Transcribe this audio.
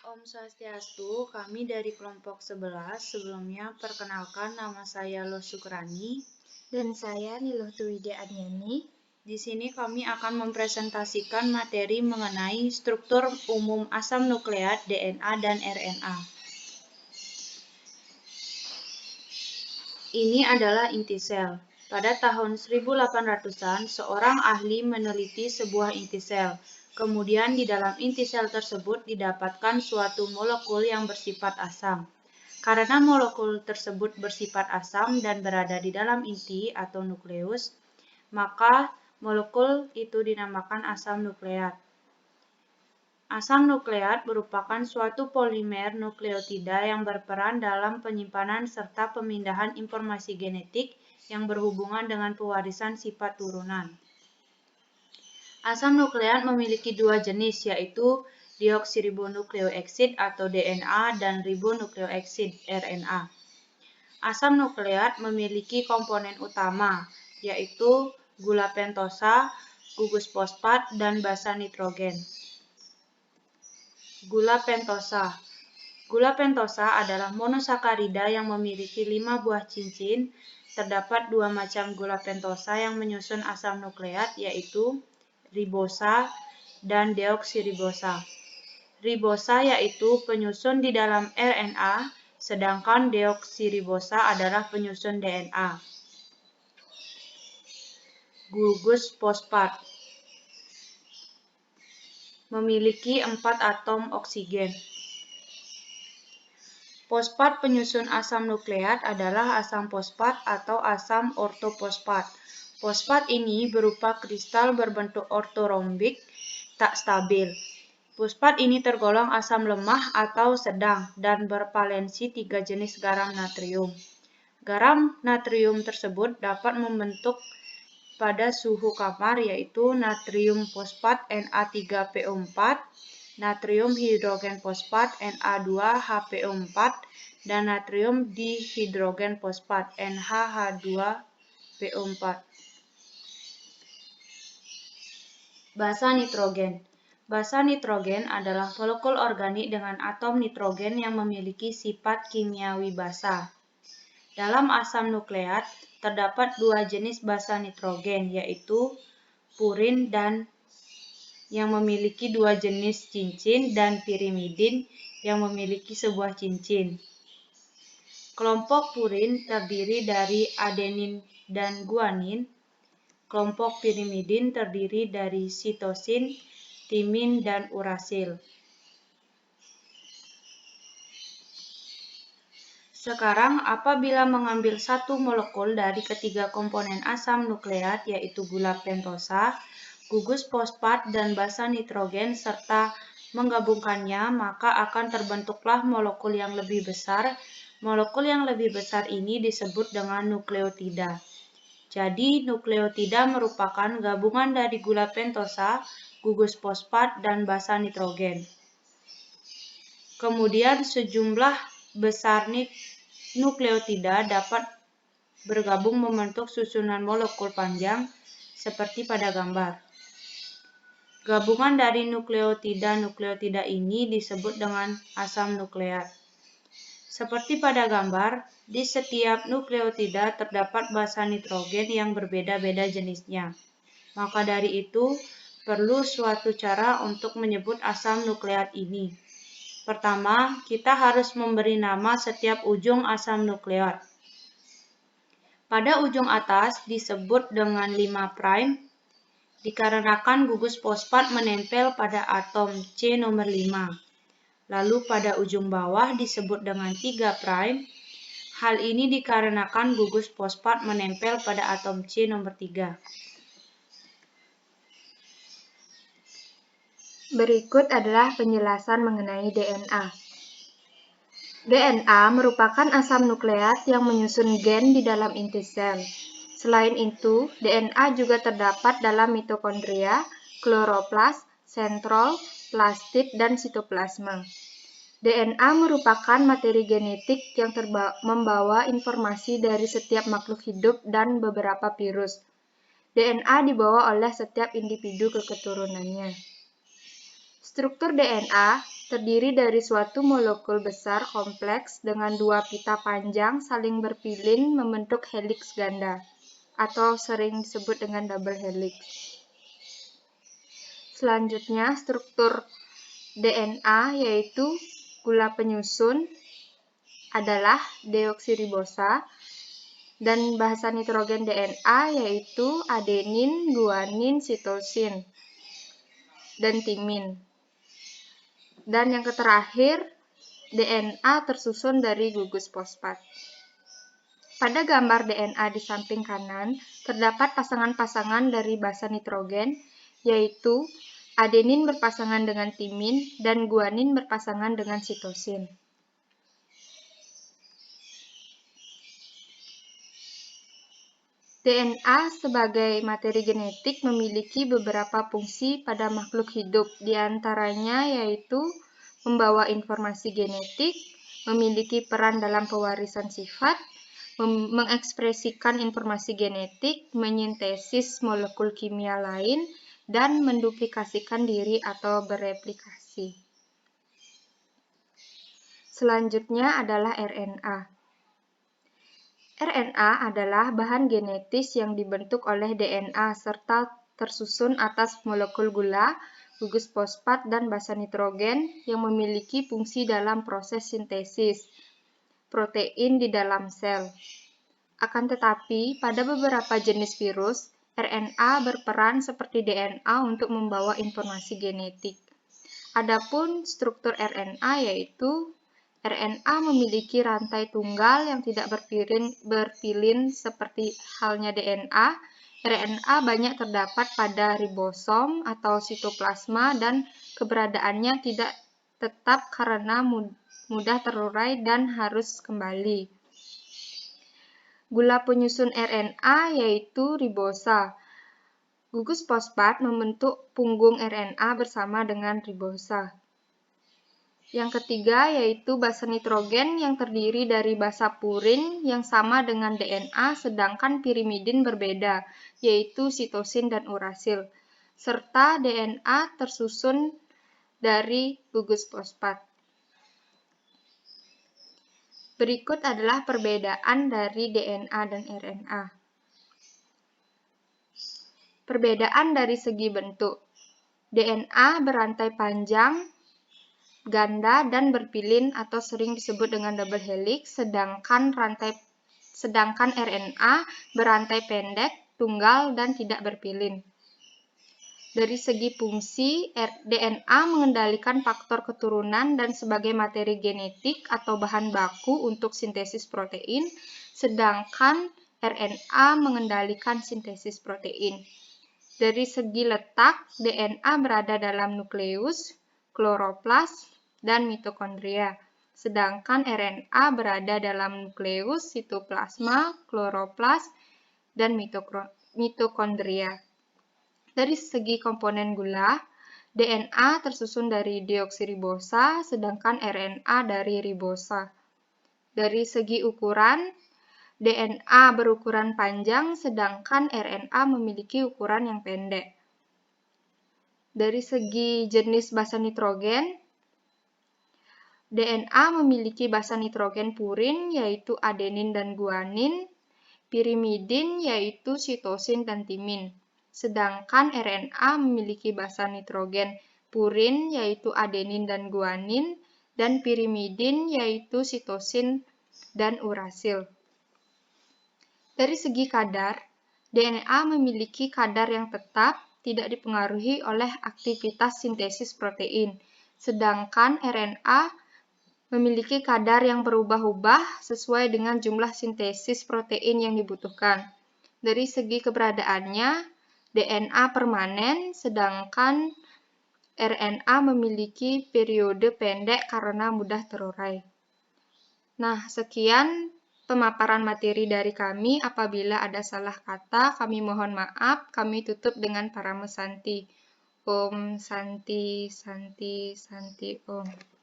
Om Swastiastu, kami dari kelompok 11. Sebelumnya perkenalkan, nama saya Lo Sukrani. Dan saya Niluh Tuwide Adnyani. Di sini kami akan mempresentasikan materi mengenai struktur umum asam nukleat DNA dan RNA. Ini adalah inti sel. Pada tahun 1800-an, seorang ahli meneliti sebuah inti sel. Kemudian di dalam inti sel tersebut didapatkan suatu molekul yang bersifat asam. Karena molekul tersebut bersifat asam dan berada di dalam inti atau nukleus, maka molekul itu dinamakan asam nukleat. Asam nukleat merupakan suatu polimer nukleotida yang berperan dalam penyimpanan serta pemindahan informasi genetik yang berhubungan dengan pewarisan sifat turunan. Asam nukleat memiliki dua jenis, yaitu deoksiribonukleoeksid atau DNA dan ribonukleoeksid RNA. Asam nukleat memiliki komponen utama, yaitu gula pentosa, gugus fosfat, dan basa nitrogen. Gula pentosa. Gula pentosa adalah monosakarida yang memiliki 5 buah cincin. Terdapat 2 macam gula pentosa yang menyusun asam nukleat, yaitu ribosa dan deoksiribosa. Ribosa yaitu penyusun di dalam RNA, sedangkan deoksiribosa adalah penyusun DNA. Gugus fosfat memiliki 4 atom oksigen. Fosfat penyusun asam nukleat adalah asam fosfat atau asam ortofosfat. Fosfat ini berupa kristal berbentuk ortorombik tak stabil. Fosfat ini tergolong asam lemah atau sedang dan bervalensi 3 jenis garam natrium. Garam natrium tersebut dapat membentuk pada suhu kamar, yaitu natrium fosfat Na3PO4, natrium hidrogen fosfat Na2HPO4, dan natrium dihidrogen fosfat NaH2PO4. Basa nitrogen. Basa nitrogen adalah molekul organik dengan atom nitrogen yang memiliki sifat kimiawi basa. Dalam asam nukleat, terdapat 2 jenis basa nitrogen, yaitu purin dan yang memiliki 2 jenis cincin dan pirimidin yang memiliki sebuah cincin. Kelompok purin terdiri dari adenin dan guanin. Kelompok pirimidin terdiri dari sitosin, timin, dan urasil. Sekarang, apabila mengambil satu molekul dari ketiga komponen asam nukleat, yaitu gula pentosa, gugus fosfat, dan basa nitrogen, serta menggabungkannya, maka akan terbentuklah molekul yang lebih besar. Molekul yang lebih besar ini disebut dengan nukleotida. Jadi, nukleotida merupakan gabungan dari gula pentosa, gugus fosfat, dan basa nitrogen. Kemudian, sejumlah besar nukleotida dapat bergabung membentuk susunan molekul panjang seperti pada gambar. Gabungan dari nukleotida ini disebut dengan asam nukleat. Seperti pada gambar, di setiap nukleotida terdapat basa nitrogen yang berbeda-beda jenisnya. Maka dari itu, perlu suatu cara untuk menyebut asam nukleat ini. Pertama, kita harus memberi nama setiap ujung asam nukleat. Pada ujung atas disebut dengan 5' dikarenakan gugus fosfat menempel pada atom C nomor 5. Lalu pada ujung bawah disebut dengan 3'. Hal ini dikarenakan gugus fosfat menempel pada atom C nomor 3. Berikut adalah penjelasan mengenai DNA. DNA merupakan asam nukleat yang menyusun gen di dalam inti sel. Selain itu, DNA juga terdapat dalam mitokondria, kloroplas, sentrol, plastid, dan sitoplasma. DNA merupakan materi genetik yang membawa informasi dari setiap makhluk hidup dan beberapa virus. DNA dibawa oleh setiap individu ke keturunannya. Struktur DNA terdiri dari suatu molekul besar kompleks dengan dua pita panjang saling berpilin membentuk heliks ganda, atau sering disebut dengan double helix. Selanjutnya, struktur DNA yaitu gula penyusun adalah deoksiribosa, dan bahasa nitrogen DNA yaitu adenin, guanin, sitosin, dan timin. Dan yang terakhir, DNA tersusun dari gugus fosfat. Pada gambar DNA di samping kanan, terdapat pasangan-pasangan dari basa nitrogen, yaitu adenin berpasangan dengan timin dan guanin berpasangan dengan sitosin. DNA sebagai materi genetik memiliki beberapa fungsi pada makhluk hidup, diantaranya yaitu membawa informasi genetik, memiliki peran dalam pewarisan sifat, mengekspresikan informasi genetik, menyintesis molekul kimia lain, dan menduplikasikan diri atau bereplikasi. Selanjutnya adalah RNA. RNA adalah bahan genetis yang dibentuk oleh DNA serta tersusun atas molekul gula, gugus fosfat, dan basa nitrogen yang memiliki fungsi dalam proses sintesis protein di dalam sel. Akan tetapi, pada beberapa jenis virus, RNA berperan seperti DNA untuk membawa informasi genetik. Adapun struktur RNA yaitu RNA memiliki rantai tunggal yang tidak berpilin seperti halnya DNA. RNA banyak terdapat pada ribosom atau sitoplasma dan keberadaannya tidak tetap karena mudah terurai dan harus kembali. Gula penyusun RNA yaitu ribosa. Gugus fosfat membentuk punggung RNA bersama dengan ribosa. Yang ketiga yaitu basa nitrogen yang terdiri dari basa purin yang sama dengan DNA sedangkan pirimidin berbeda, yaitu sitosin dan urasil, serta DNA tersusun dari gugus fosfat. Berikut adalah perbedaan dari DNA dan RNA. Perbedaan dari segi bentuk. DNA berantai panjang, ganda dan berpilin atau sering disebut dengan double helix, sedangkan RNA berantai pendek, tunggal dan tidak berpilin. Dari segi fungsi, DNA mengendalikan faktor keturunan dan sebagai materi genetik atau bahan baku untuk sintesis protein, sedangkan RNA mengendalikan sintesis protein. Dari segi letak, DNA berada dalam nukleus, kloroplas, dan mitokondria, sedangkan RNA berada dalam nukleus, sitoplasma, kloroplas, dan mitokondria. Dari segi komponen gula, DNA tersusun dari deoksiribosa, sedangkan RNA dari ribosa. Dari segi ukuran, DNA berukuran panjang, sedangkan RNA memiliki ukuran yang pendek. Dari segi jenis basa nitrogen, DNA memiliki basa nitrogen purin, yaitu adenin dan guanin, pirimidin, yaitu sitosin dan timin. Sedangkan RNA memiliki basa nitrogen purin, yaitu adenin dan guanin, dan pirimidin, yaitu sitosin dan urasil. Dari segi kadar, DNA memiliki kadar yang tetap, tidak dipengaruhi oleh aktivitas sintesis protein, sedangkan RNA memiliki kadar yang berubah-ubah sesuai dengan jumlah sintesis protein yang dibutuhkan. Dari segi keberadaannya, DNA permanen, sedangkan RNA memiliki periode pendek karena mudah terurai. Nah, sekian pemaparan materi dari kami. Apabila ada salah kata, kami mohon maaf. Kami tutup dengan Parama Santi. Om Santi Santi Santi Om.